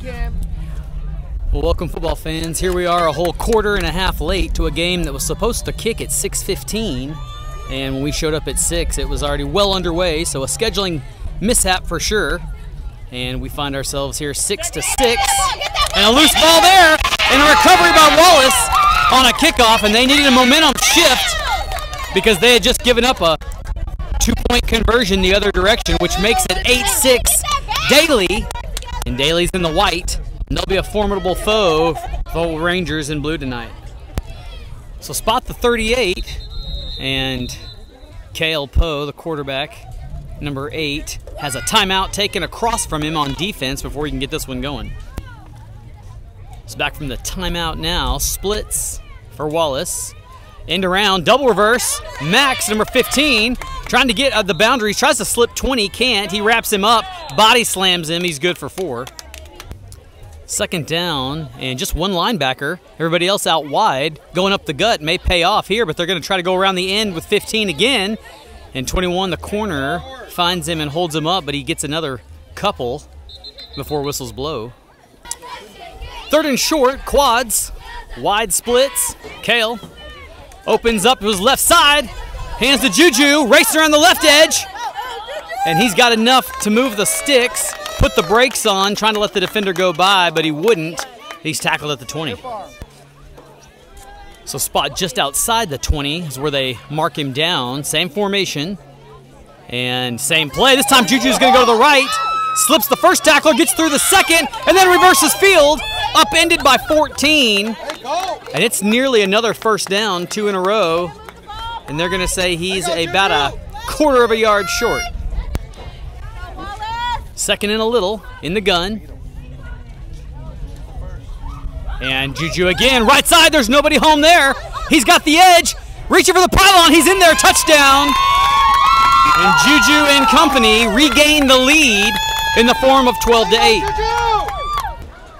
Well, welcome football fans. Here we are a whole quarter and a half late to a game that was supposed to kick at 6:15. And when we showed up at 6, it was already well underway. So a scheduling mishap for sure. And we find ourselves here 6-6. And a loose ball there. And a recovery by Wallace on a kickoff. And they needed a momentum shift because they had just given up a 2-point conversion the other direction, which makes it 8-6 Dailey. And Dailey's in the white. And they'll be a formidable foe for Rangers in blue tonight. So spot the 38, and Kale Poe, the quarterback, number 8, has a timeout taken across from him on defense before he can get this one going. It's back from the timeout now. Splits for Wallace. End around, double reverse. Max, number 15, trying to get the boundaries. Tries to slip 20, can't. He wraps him up, body slams him. He's good for 4. Second down, and just one linebacker. Everybody else out wide. Going up the gut may pay off here, but they're going to try to go around the end with 15 again. And 21, the corner, finds him and holds him up, but he gets another couple before whistles blow. Third and short, quads, wide splits. Kale opens up to his left side, hands to Juju, racing around the left edge, and he's got enough to move the sticks. Put the brakes on, trying to let the defender go by, but he wouldn't. He's tackled at the 20. So spot just outside the 20 is where they mark him down. Same formation and same play. This time Juju's going to go to the right. Slips the first tackler, gets through the second, and then reverses field. Upended by 14. And it's nearly another first down, 2 in a row. And they're going to say he's about a quarter of a yard short. Second and a little in the gun. And Juju again, right side, there's nobody home there. He's got the edge, reaching for the pylon, he's in there, touchdown. And Juju and company regain the lead in the form of 12-8.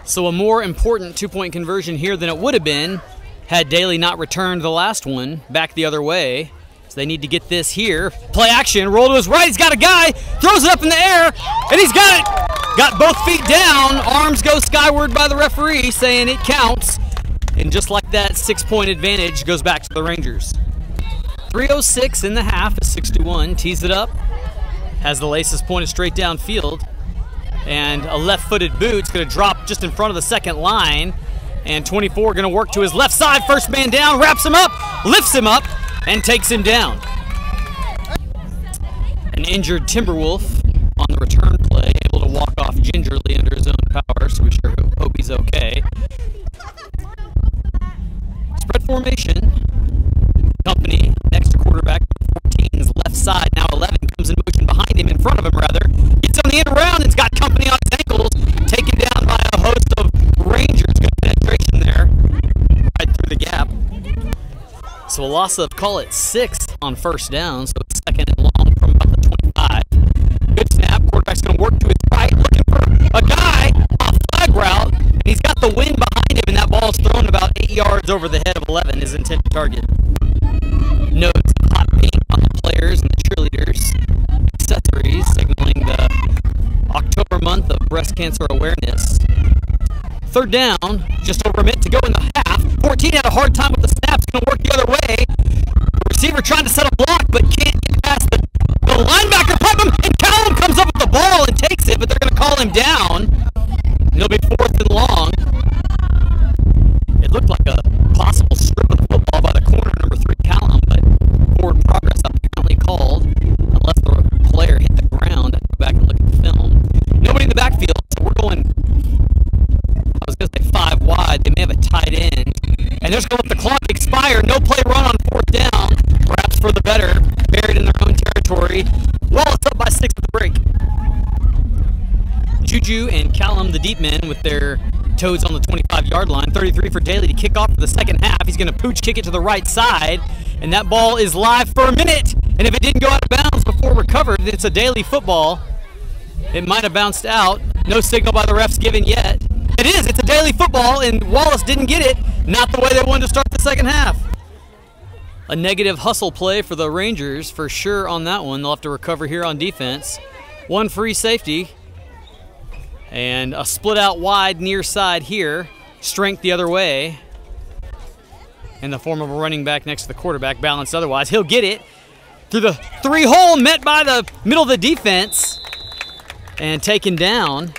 So a more important 2-point conversion here than it would have been had Dailey not returned the last one back the other way. So they need to get this here. Play action, roll to his right, he's got a guy, throws it up in the air, and he's got it. Got both feet down, arms go skyward by the referee saying it counts. And just like that, 6-point advantage goes back to the Rangers. 3:06 in the half, is 6-1, tees it up, has the laces pointed straight downfield, and a left-footed boot's gonna drop just in front of the second line, and 24 gonna work to his left side, first man down, wraps him up, lifts him up, and takes him down. An injured Timberwolf on the return play, able to walk off gingerly under his own power, so we sure hope he's okay. Spread formation. Company, next to quarterback, 14's left side, now 11, comes in motion behind him, in front of him rather. Gets on the end around and's got company on his ankles, taken down by a host of Rangers. Good penetration there, right through the gap. So a loss of, call it 6 on first down, so it's second and long from about the 25. Good snap, quarterback's going to work to his right, looking for a guy off flag route, and he's got the wind behind him, and that ball's thrown about 8 yards over the head of 11, his intended target. Notes hot pink on the players and the cheerleaders. Accessories signaling the October month of breast cancer awareness. Third down, just over a minute to go in the half. 14 had a hard time with the snaps, going to work the other way. Receiver trying to set a block, but can't get past the linebacker. Putnam, and Callum comes up with the ball and takes it, but they're going to call him down. It'll be 4th and long. It looked like a possible strip of the football by the corner, number 3 Callum, but forward progress apparently called, unless the player hit the ground. I have to go back and look at the film. Nobody in the backfield, so we're going, I was going to say 5 wide. They may have a tight end. And they're just going to let the clock expire. No play run on 4th down. Perhaps for the better. Buried in their own territory. Wallace up by 6 at the break. Juju and Callum, the deep men, with their toes on the 25-yard line. 33 for Dailey to kick off for the second half. He's going to pooch kick it to the right side. And that ball is live for a minute. And if it didn't go out of bounds before recovered, it's a Dailey football. It might have bounced out. No signal by the refs given yet. It is. It's a Dailey football, and Wallace didn't get it. Not the way they wanted to start the second half. A negative hustle play for the Rangers for sure on that one. They'll have to recover here on defense. One free safety. And a split out wide near side here. Strength the other way. In the form of a running back next to the quarterback, balanced otherwise. He'll get it through the 3-hole, met by the middle of the defense. And taken down.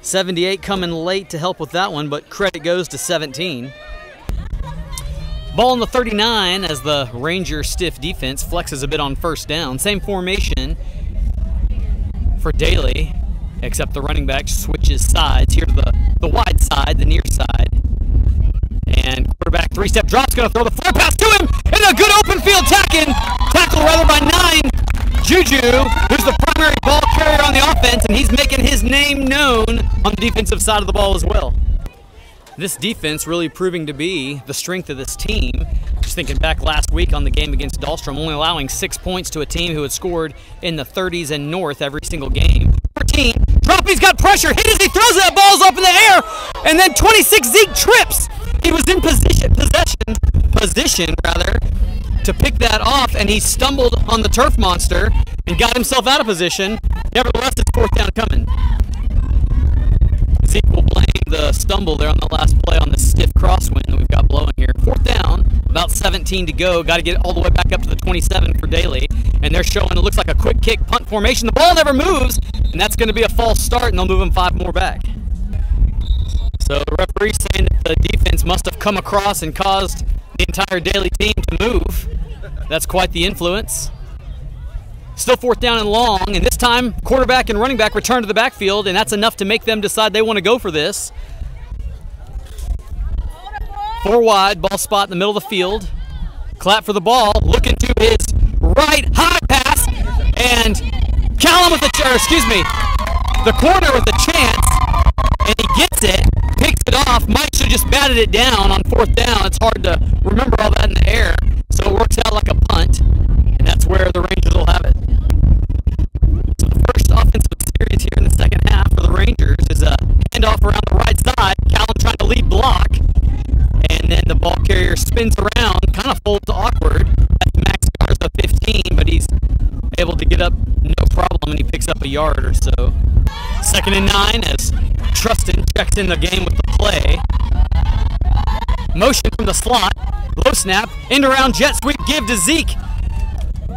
78 coming late to help with that one, but credit goes to 17. Ball on the 39 as the Ranger stiff defense flexes a bit on first down. Same formation for Dailey, except the running back switches sides here to the wide side, the near side. And quarterback three-step drop's going to throw the floor pass to him, and a good open field tackle rather by 9. Juju, who's the primary ball carrier on the offense, and he's making his name known on the defensive side of the ball as well. This defense really proving to be the strength of this team. Just thinking back last week on the game against Dahlstrom, only allowing 6 points to a team who had scored in the 30s and north every single game. 14, drop, he's got pressure, hit as he throws it, that ball's up in the air, and then 26 Zeke trips. He was in position to pick that off, and he stumbled on the turf monster and got himself out of position. Nevertheless, it's fourth down coming. Zeke will blame the stumble there on the last play on the stiff crosswind that we've got blowing here. Fourth down, about 17 to go. Got to get all the way back up to the 27 for Dailey. And they're showing it looks like a quick kick punt formation. The ball never moves, and that's going to be a false start, and they'll move him 5 more back. So the referee's saying that the defense must have come across and caused the entire Dailey team to move. That's quite the influence. Still fourth down and long, and this time quarterback and running back return to the backfield, and that's enough to make them decide they want to go for this. 4 wide, ball spot in the middle of the field. Clap for the ball, looking to his right, high pass, and Callum with the corner with a chance, and he gets it, picks it off. Mike should have just batted it down on fourth down. It's hard to remember all that in the air, so it works out like a punt, and that's where the Rangers will have it. So the first offensive series here in the second half for the Rangers is a handoff around the right side. Callum trying to lead block, and then the ball carrier spins around, kind of folds awkward. That's Max Garza 15, but he's able to get up no problem, and he picks up a yard or so. 2nd and 9 as Trustin checks in the game with the play. Motion from the slot, low snap, end around jet sweep, give to Zeke.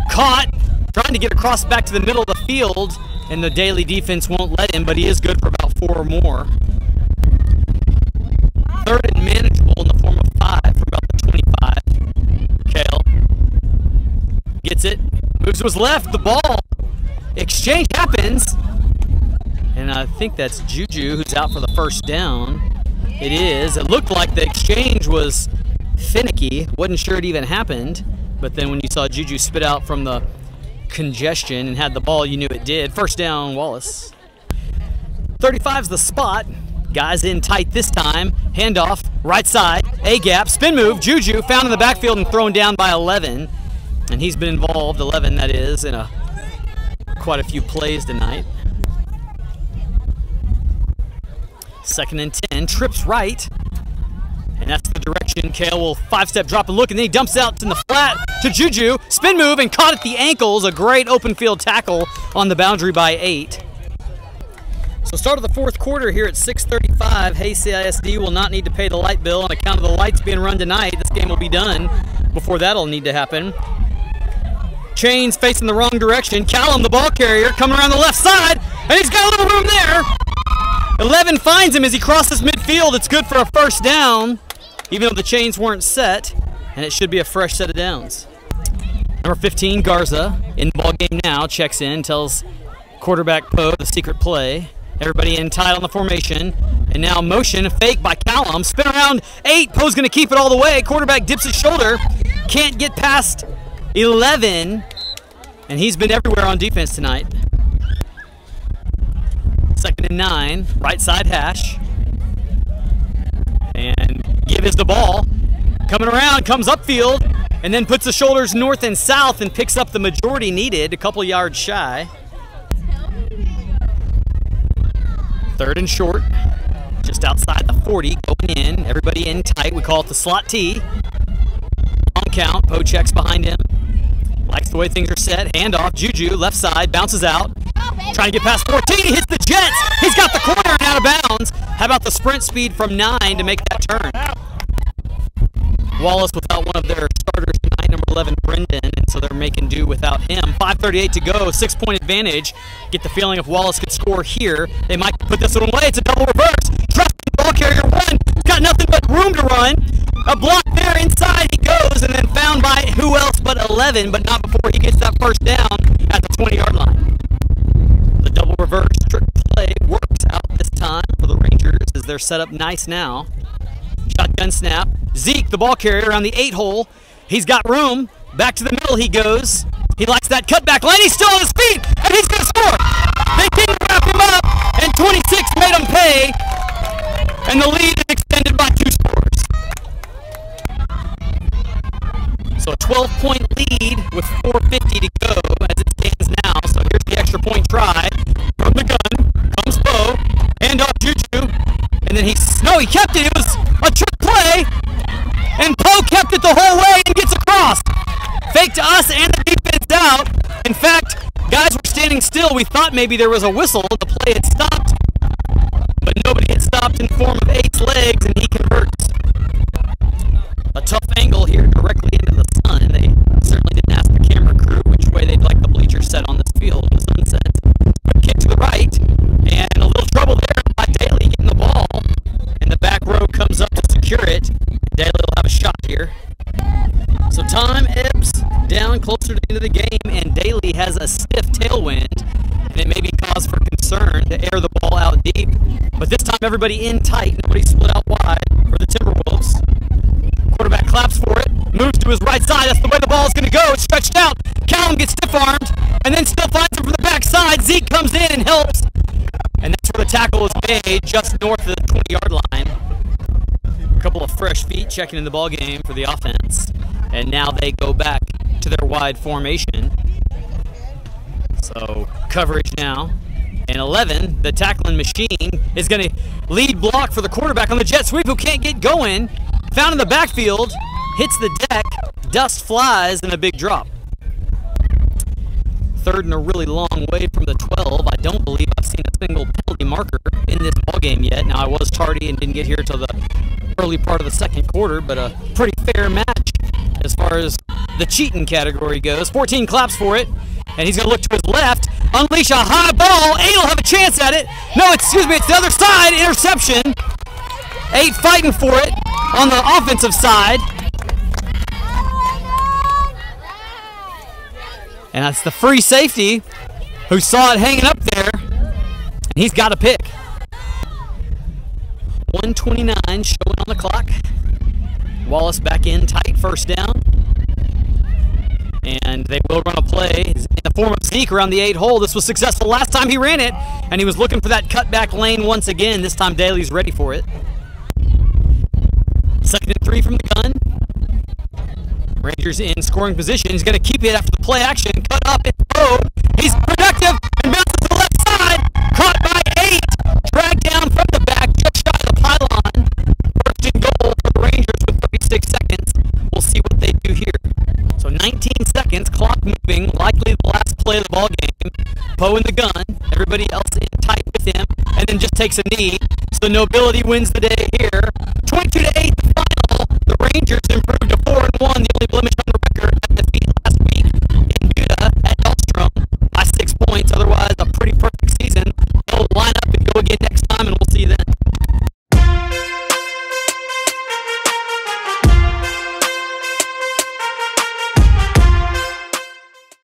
Caught, trying to get across back to the middle of the field, and the Dailey defense won't let him, but he is good for about 4 or more. 3rd and manageable in the form of 5 for about the 25. Kale gets it, moves to his left, the ball. Exchange happens, and I think that's Juju who's out for the first down. It is. It looked like the exchange was finicky. Wasn't sure it even happened, but then when you saw Juju spit out from the congestion and had the ball, you knew it did. First down, Wallace. 35's the spot. Guys in tight this time. Handoff, right side, A-gap, spin move. Juju found in the backfield and thrown down by 11. And he's been involved, 11 that is, in quite a few plays tonight. 2nd and 10, trips right, and that's the direction. Kale will 5-step drop and look, and then he dumps out in the flat to Juju. Spin move and caught at the ankles. A great open field tackle on the boundary by 8. So start of the 4th quarter here at 6:35. Hayes CISD will not need to pay the light bill on account of the lights being run tonight. This game will be done before that'll need to happen. Chains facing the wrong direction. Callum, the ball carrier, coming around the left side, and he's got a little room there. 11 finds him as he crosses midfield. It's good for a first down, even though the chains weren't set, and it should be a fresh set of downs. Number 15, Garza, in the ball game now, checks in, tells quarterback Poe the secret play. Everybody in tight on the formation, and now motion, fake by Callum. Spin around 8, Poe's going to keep it all the way. Quarterback dips his shoulder, can't get past 11, and he's been everywhere on defense tonight. 2nd and 9, right side hash. And give is the ball. Coming around, comes upfield, and then puts the shoulders north and south and picks up the majority needed, a couple yards shy. 3rd and short, just outside the 40, going in. Everybody in tight. We call it the slot T. Long count. Poe checks behind him. Likes the way things are set. Handoff. Juju, left side, bounces out. Trying to get past 14, he hits the Jets. He's got the corner and out of bounds. How about the sprint speed from 9 to make that turn? Wallace without one of their starters tonight, number 11, Brendan, and so they're making do without him. 5:38 to go, 6-point advantage. Get the feeling if Wallace could score here, they might put this one away. It's a double reverse. Trust the ball carrier one. He's got nothing but room to run. A block there, inside he goes, and then found by who else but 11, but not before he gets that first down at the 20-yard line. The double reverse trick play works out this time for the Rangers as they're set up nice now. Shotgun snap. Zeke, the ball carrier, around the 8-hole. He's got room. Back to the middle he goes. He likes that cutback lane. He's still on his feet, and he's going to score. They didn't wrap him up, and 26 made him pay, and the lead is extended by 2 scores. So a 12-point lead with 4:50 to go as it stands now. So here's the extra point try. From the gun comes Bo. Hand off Juju. And then he kept it. It was a trick play. And Poe kept it the whole way and gets across. Fake to us and the defense out. In fact, guys were standing still. We thought maybe there was a whistle. The play had stopped. But nobody had stopped in form of 8's legs, and he converts. A tough angle here directly into the sun. They certainly didn't ask the camera crew which way they'd like the bleachers set on this field when the sun sets. Kick to the right, and a little trouble there by Dailey getting the ball. And the back row comes up to secure it. Dailey will have a shot here. So time ebbs down closer to the end of the game, and Dailey has a stiff tailwind, and it may be cause for concern to air the ball out deep. But this time everybody in tight, nobody split out wide for the Timberwolves. Quarterback claps for it, moves to his right side. That's the way the ball is going to go. It's stretched out. Callum gets stiff-armed, and then still finds him from the backside. Zeke comes in and helps, and that's where the tackle is made, just north of the 20-yard line. A couple of fresh feet checking in the ball game for the offense, and now they go back to their wide formation. So coverage now. And 11, the tackling machine, is going to lead block for the quarterback on the jet sweep who can't get going. Found in the backfield, hits the deck, dust flies, and a big drop. Third and a really long way from the 12. I don't believe I've seen a single penalty marker in this ballgame yet. Now, I was tardy and didn't get here till the early part of the second quarter, but a pretty fair match as far as the cheating category goes. 14 claps for it, and he's going to look to his left, unleash a high ball. 8 will have a chance at it. No, excuse me, it's the other side, interception. 8 fighting for it on the offensive side. And that's the free safety who saw it hanging up there, and he's got a pick. 1:29 showing on the clock. Wallace back in tight, first down. And they will run a play in the form of Zeke around the 8-hole. This was successful last time he ran it, and he was looking for that cutback lane once again. This time Dailey's ready for it. 2nd and 3 from the gun. Rangers in scoring position. He's going to keep it after the play action. Cut up. It's Poe. He's productive and bounces to the left side. Caught by 8. Dragged down from the back, just shy of the pylon. First and goal for the Rangers with 36 seconds. We'll see what they do here. So 19 seconds, clock moving, likely the last play of the ball game. Poe in the gun, everybody else in tight with him, and then just takes a knee. So Nobility wins the day here. 22-8 the final. The Rangers improved to 4-1. The only blemish